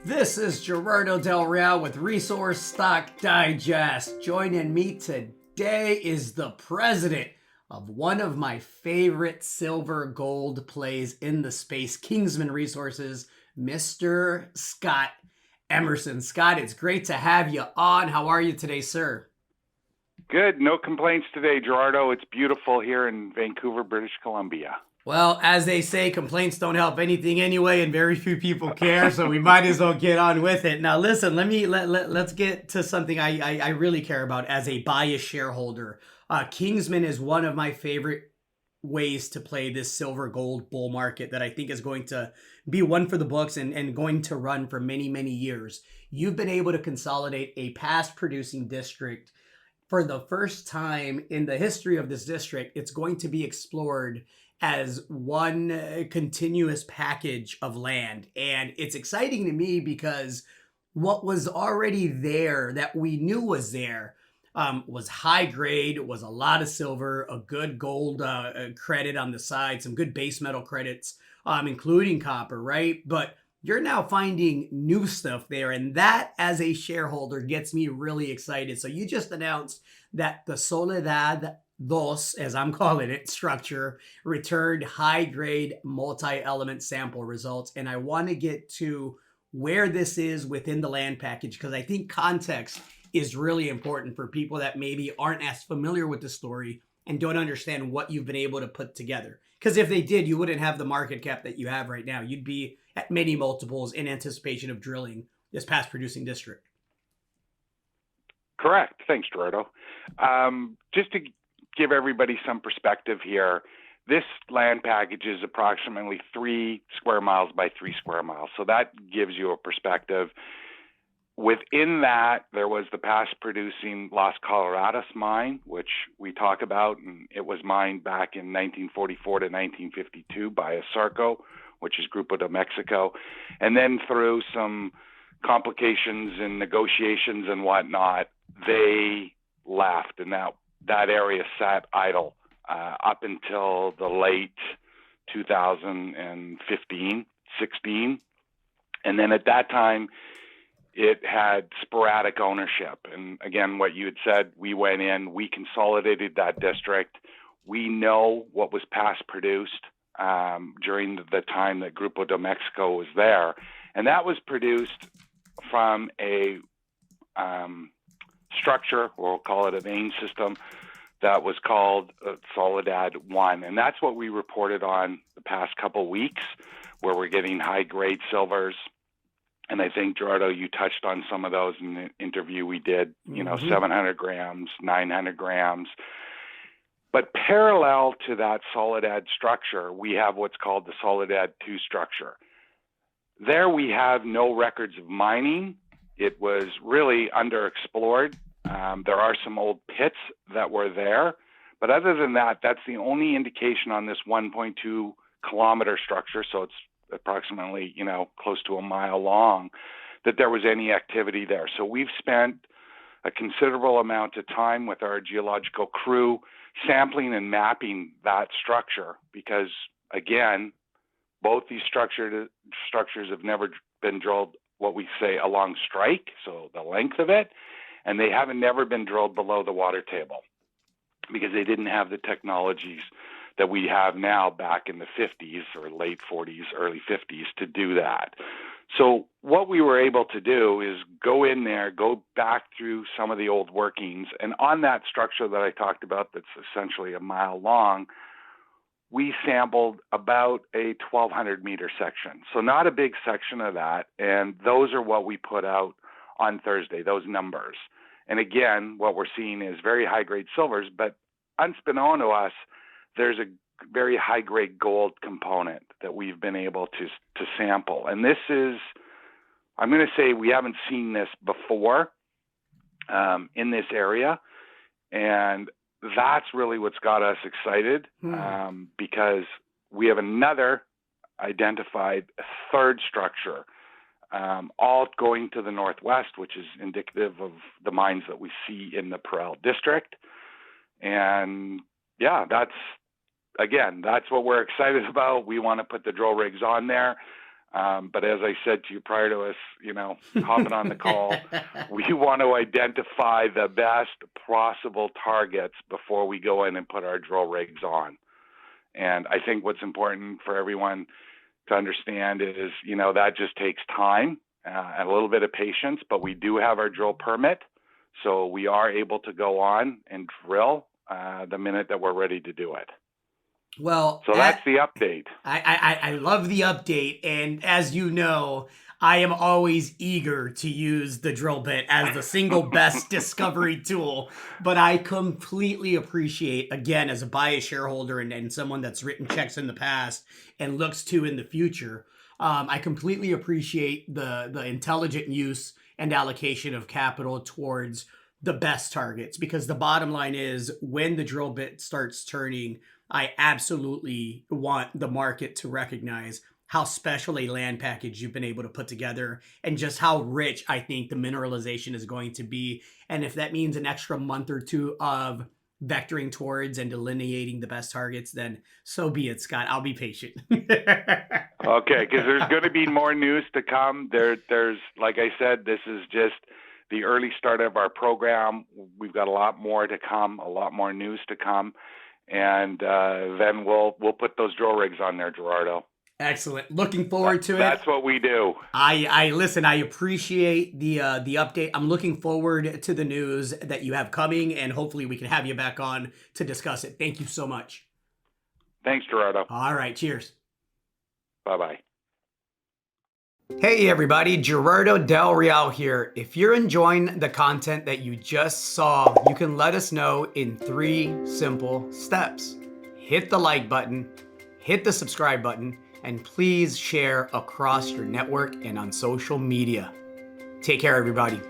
This is Gerardo Del Real with Resource Stock Digest. Joining me today is the president of one of my favorite silver gold plays in the space, Kingsmen Resources, Mr. Scott Emerson. Scott, it's great to have you on. How are you today, sir? Good. No complaints today, Gerardo. It's beautiful here in Vancouver, British Columbia. Well, as they say, complaints don't help anything anyway, and very few people care, so we might as well get on with it. Now, listen, let's get to something I really care about as a biased shareholder. Kingsman is one of my favorite ways to play this silver gold bull market that I think is going to be one for the books and going to run for many, many years. You've been able to consolidate a past producing district for the first time in the history of this district. It's going to be explored as one continuous package of land. And it's exciting to me because what was already there that we knew was there was high grade, was a lot of silver, a good gold credit on the side, some good base metal credits, including copper, right? But you're now finding new stuff there. And that, as a shareholder, gets me really excited. So you just announced that the Soledad Dos, as I'm calling it, structure returned high-grade multi-element sample results. And I want to get to where this is within the land package because I think context is really important for people that maybe aren't as familiar with the story and don't understand what you've been able to put together. Because if they did, you wouldn't have the market cap that you have right now. You'd be at many multiples in anticipation of drilling this past producing district. Correct. Thanks, Gerardo. Just to give everybody some perspective here, this land package is approximately 3 square miles by 3 square miles. So that gives you a perspective. Within that, there was the past producing Las Coloradas mine, which we talk about, and it was mined back in 1944 to 1952 by Asarco, which is Grupo de Mexico. And then through some complications and negotiations and whatnot, they left, and that area sat idle up until the late 2015, 16. And then at that time, it had sporadic ownership. And again, what you had said, we went in, we consolidated that district. We know what was past produced during the time that Grupo de Mexico was there. And that was produced from a structure, we'll call it a vein system, that was called Soledad 1. And that's what we reported on the past couple weeks, where we're getting high-grade silvers. And I think, Gerardo, you touched on some of those in the interview we did, 700 grams, 900 grams. But parallel to that Soledad structure, we have what's called the Soledad 2 structure. There we have no records of mining. It was really underexplored. There are some old pits that were there. But other than that, that's the only indication on this 1.2 kilometer structure, so it's approximately, close to a mile long, that there was any activity there. So we've spent a considerable amount of time with our geological crew sampling and mapping that structure because, again, both these structures have never been drilled what we say along strike, so the length of it, and they haven't never been drilled below the water table because they didn't have the technologies that we have now back in the 50s or late 40s, early 50s to do that. So what we were able to do is go in there, go back through some of the old workings, and on that structure that I talked about that's essentially a mile long, we sampled about a 1,200 meter section. So not a big section of that, and those are what we put out on Thursday, those numbers. And again, what we're seeing is very high-grade silvers, but unbeknown to us, there's a very high-grade gold component that we've been able to sample. And this is, I'm going to say we haven't seen this before in this area. And that's really what's got us excited because we have another identified third structure, all going to the northwest, which is indicative of the mines that we see in the Parral district. And yeah, that's what we're excited about. We want to put the drill rigs on there. But as I said to you prior to us, hopping on the call, we want to identify the best possible targets before we go in and put our drill rigs on. And I think what's important for everyone to understand is, that just takes time and a little bit of patience, but we do have our drill permit. So we are able to go on and drill the minute that we're ready to do it. Well, so that's the update. I love the update. And as you know, I am always eager to use the drill bit as the single best discovery tool. But I completely appreciate, again, as a biased shareholder and someone that's written checks in the past and looks to in the future, I completely appreciate the intelligent use and allocation of capital towards the best targets. Because the bottom line is, when the drill bit starts turning, I absolutely want the market to recognize how special a land package you've been able to put together and just how rich I think the mineralization is going to be. And if that means an extra month or two of vectoring towards and delineating the best targets, then so be it, Scott. I'll be patient. Okay, because there's going to be more news to come. There's, like I said, this is just the early start of our program. We've got a lot more to come, a lot more news to come. And then we'll put those drill rigs on there, Gerardo. Excellent. Looking forward to it. That's what we do. I listen. I appreciate the update. I'm looking forward to the news that you have coming, and hopefully we can have you back on to discuss it. Thank you so much. Thanks, Gerardo. All right. Cheers. Bye-bye. Hey everybody, Gerardo Del Real here. If you're enjoying the content that you just saw, you can let us know in 3 simple steps. Hit the like button, hit the subscribe button, and please share across your network and on social media. Take care, everybody.